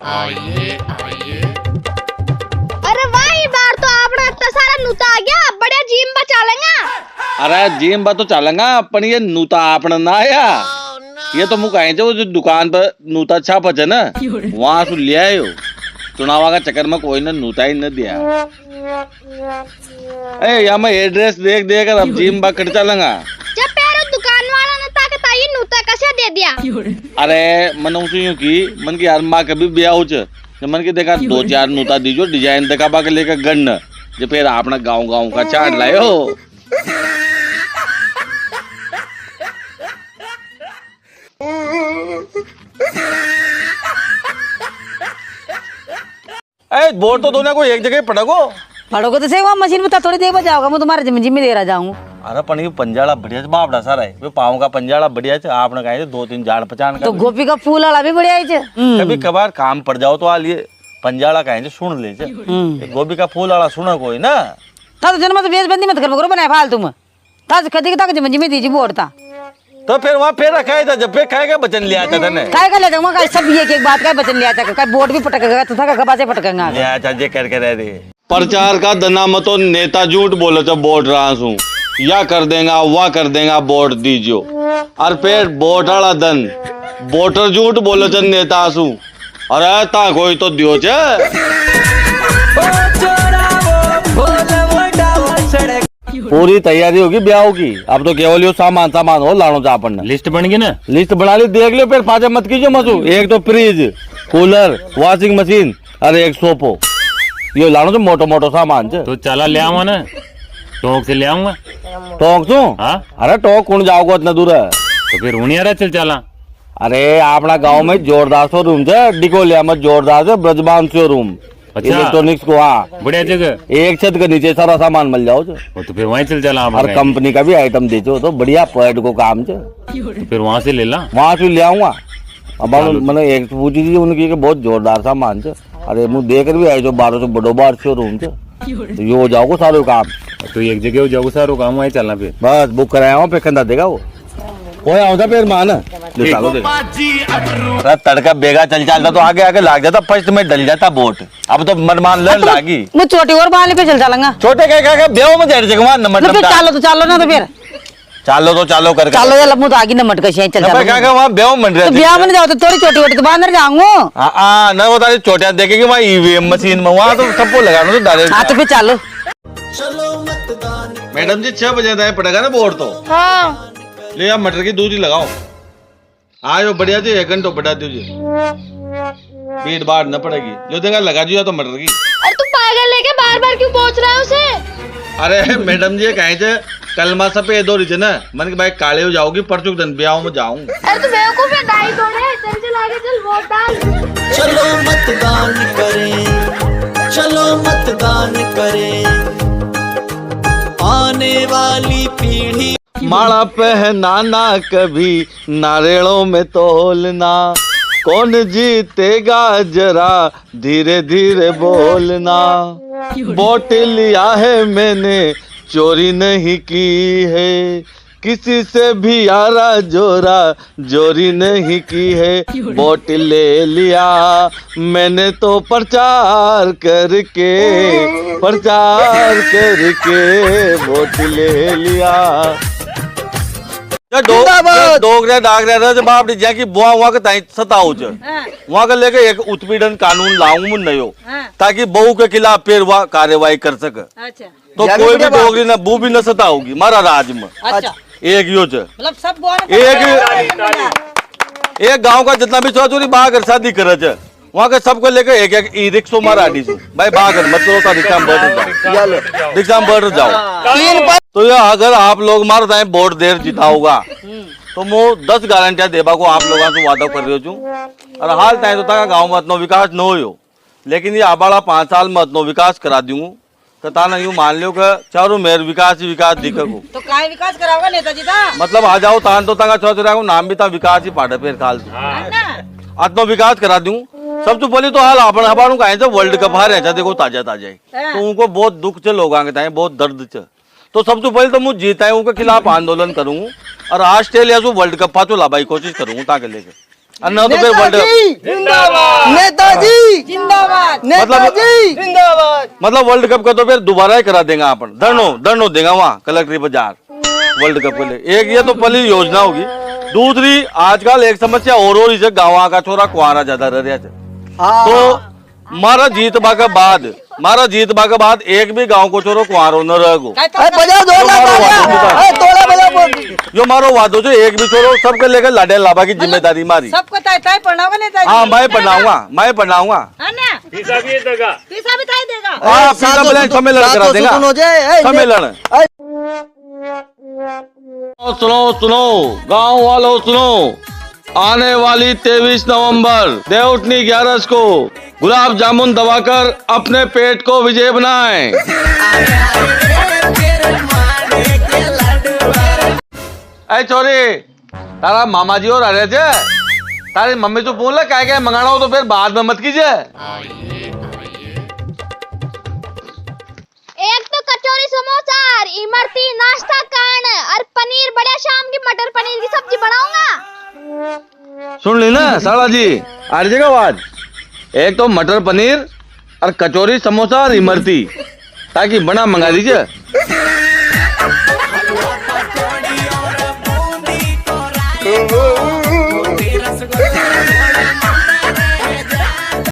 आइए आइए। अरे वाह, ये बार तो आपने इतना सारा नूता आ गया, बढ़िया जिम पर चलेंगे। अरे जिम बा तो चलेंगा पण ये नूता आपने ना आया। ये तो मुँह कहे जो दुकान पर नूता छाप है ना वहां से ले आयो। चुनावा का चक्कर में कोई ने नूता ही न दिया। यहाँ मैं एड्रेस देख देकर अब जिम बा कर चलेंगा। जब पैर दुकान वाला ने ताकत आई नूता कैसे दे दिया। अरे मन यूं की मन की यार माँ कभी ब्याह हो मन की देखा 2-4 नूता दीजो डिजाइन देखा बाके लेकर गन जो फिर आपना गाँव का चाट लायो। बोर्ड तो दोनों को एक जगह पड़ोगे तो सही वहाँ मशीन में थोड़ी देर बजाओगा मैं तुम्हारे जिम्मे दे रहा जाऊँ। अरे पण ये पंजाड़ा बढ़िया बापड़ा सारा है वे पाँव का पंजाड़ा बढ़िया है आपने कहा 2-3 जान पहचान का तो गोपी का फूल वाला भी बढ़िया है। कभी कभार काम पड़ जाओ तो आ लिए पंजाड़ा कहे सुन ले गोभी का फूल वाला सुना कोई ना था तो जन्म तो बेसबंदी मत कर बनाए फालतू में था कदी तक जिम्मे दीजिए बोर्ड था तो फिर वहाँ फिर रखा था जब फिर खाएगा बचन ले आता था काय का ले जाऊंगा सब ये एक बात का बचन ले आता का बोर्ड भी पटकेगा तो था गबा से पटकेगा ले अच्छा जे करके रह रहे प्रचार का दना मतो नेता झूठ बोले तो वोट रहा हूँ या कर देगा वह कर देगा वोट दीजियो और फिर वोट वाला दन वोटर झूठ बोले तो नेता हूँ अरे ता कोई तो दियो पूरी तैयारी होगी ब्याह की अब तो केवल यो सामान हो लानो चा अपन लिस्ट बन गई ना लिस्ट बना ली देख लो फिर पाँच मत कीजिए मसू एक तो फ्रिज कूलर वॉशिंग मशीन अरे एक सोफो ये लानो तो मोटो सामान तो चला ले आऊंगा ना टोक से ले आऊंगा टोक तू हाँ अरे टोक कौन जाओगे इतना दूर है तो फिर उन्हीं रहा चल चला अरे अपना गांव में जोरदार शोरूम है डिकोलिया में जोरदार से ब्रजमान शोरूम इलेक्ट्रॉनिक्स को हाँ बढ़िया जगह एक छत के नीचे सारा सामान मिल जाओ तो फिर वहीं चल चला और कंपनी का भी आइटम दीजो तो बढ़िया पैड को काम है फिर वहाँ से ले ला वहाँ से ले आऊंगा अब मैंने एक पूछी थी उनकी कि बहुत जोरदार सामान है अरे मुझे देख भी आई जो 12 से बड़ो बार शोरूम है तो ये हो जाओगे सारे काम तो एक जगह हो जाओगे सारो काम वहीं चलना फिर बस बुक कराया हूँ फिर कंधा देगा वो कोई आओ फिर मान तड़का बेगा चल जाता तो आगे आगे लाग जाता फर्स्ट में डल जाता बोट अब तो मन मान लड़ लागी मैं छोटी और बाल पे चल चलूंगा छोटे क्या ब्याह में जड़ जगह मतलब चलो ना तो फिर चलो कर चलो या लम्बू तो आगे न मटका से चल चलो क्या वहाँ ब्याह मन रहे ब्याह में जाओ तो थोड़ी छोटी छोटी तो बाहर जाऊंगा हाँ ना बता चोटियां देखेगी वहाँ ईवीएम मशीन में वहाँ तो सबको लगाना तो डायरेक्ट हाँ तो फिर चलो मैडम जी 6 बजे पड़ेगा ना बोर्ड तो हाँ ले आप मटर की दूध ही लगाओ आयो बढ़िया जी 1 घंटा बढ़ा दीजिए भीड़ भाड़ न पड़ेगी लो देगा लगा दिया तो मटर की। अरे तू पागल है क्या, बार बार क्यों पूछ रहा है उसे। अरे मैडम जी कहे थे कल मा सफेद हो रही थी ना मन की भाई काले हो जाओगी परसों दिन ब्याह में जाऊं। अरे तू बेवकूफ है, दाई तोड़े चल आगे चल वोट डाल। चलो मतदान करें, चलो मतदान करें, आने वाली पीढ़ी माला पहनाना कभी नारियलों में तोलना कौन जीतेगा जरा धीरे धीरे बोलना वोट लिया है मैंने चोरी नहीं की है किसी से भी यारा जोरा जोरी नहीं की है वोट ले लिया मैंने तो प्रचार करके वोट ले लिया। डोगरे बाप की बुआ वहाँ के ताई सताऊ वहाँ का लेके एक उत्पीड़न कानून लाऊं नयो ताकि बहू के खिलाफ फिर वह कार्यवाही कर सके तो कोई भी डोगरी न बू भी न सताऊगी मारा राज में। एक योज एक गांव का जितना भी चौचोरी बाहर शादी करे वहाँ के सबको लेकर एक ई रिक्शो मारा भाई बाहर मत करो रिक्शा में बैठ जाओ। तो ये अगर आप लोग मार दाएं वोट देर जीता होगा तो मैं 10 गारंटियां देबा को आप लोगों से वादा कर रही हूँ और हाल ताई तो गाँव में इतना विकास न हो लेकिन ये आबाड़ा 5 साल में इतना विकास करा दूंगा तो ताना यूँ मान लो कि चारों मेर विकास ही विकास दिखे को तो काय विकास कराओगा नेताजी ता मतलब आ जाओ तान तो तंगा चौधरी को नाम भी था विकास ही पाटे फिर खाल आत्म विकास करा दूं। सबसे पहले तो हाल अपन हबारू का वर्ल्ड कप हार है देखो ताजा तो उनको बहुत दुख चे लोग बहुत दर्द चे तो सबसे पहले तो मुझे जीता है उनके खिलाफ आंदोलन करूंगा और ऑस्ट्रेलिया से वर्ल्ड कप पाचो लाभाई कोशिश करूंगा ताकि लेके तो फिर वर्ल्ड कप नेताजी मतलब वर्ल्ड कप का तो फिर दोबारा ही करा देंगे अपन। धरनो देगा वहाँ कलेक्ट्री बाजार वर्ल्ड कप के लिए। एक ये तो पहली योजना होगी। दूसरी आजकल एक समस्या और हो रही है, गाँव का छोरा कुआरा ज्यादा रह रहा है। तो मारा जीतबा के बाद एक भी गांव को छोरो कुआरो न रहो। जो मारो वादो जो एक भी छोरो सबके लेकर लाडे लाभा की जिम्मेदारी मारी। सबको ताई ताई पढ़ाओगे नहीं ताई? हाँ मैं पढ़ाऊंगा। है ना? पैसा भी देगा। पैसा भी ताई देगा। हाँ सम्मेलन करा देगा। सम्मेलन सुनो गांव वालों सुनो, आने वाली 23 नवंबर देवउठनी 11 को गुलाब जामुन दबाकर अपने पेट को विजय बनाएं। ऐ चोरी तारा मामा जी और आ रहे थे, तारी मम्मी तो बोल क्या मंगाना हो तो फिर बाद में मत कीजिए। एक तो कचौरी समोसा, इमरती नाश्ता कान और पनीर बढ़िया शाम की मटर पनीर की सब्जी बनाऊंगा। सुन ली ना साला जी, आ रही आवाज। एक तो मटर पनीर और कचौरी समोसा और इमरती ताकि बना मंगा दीजिए।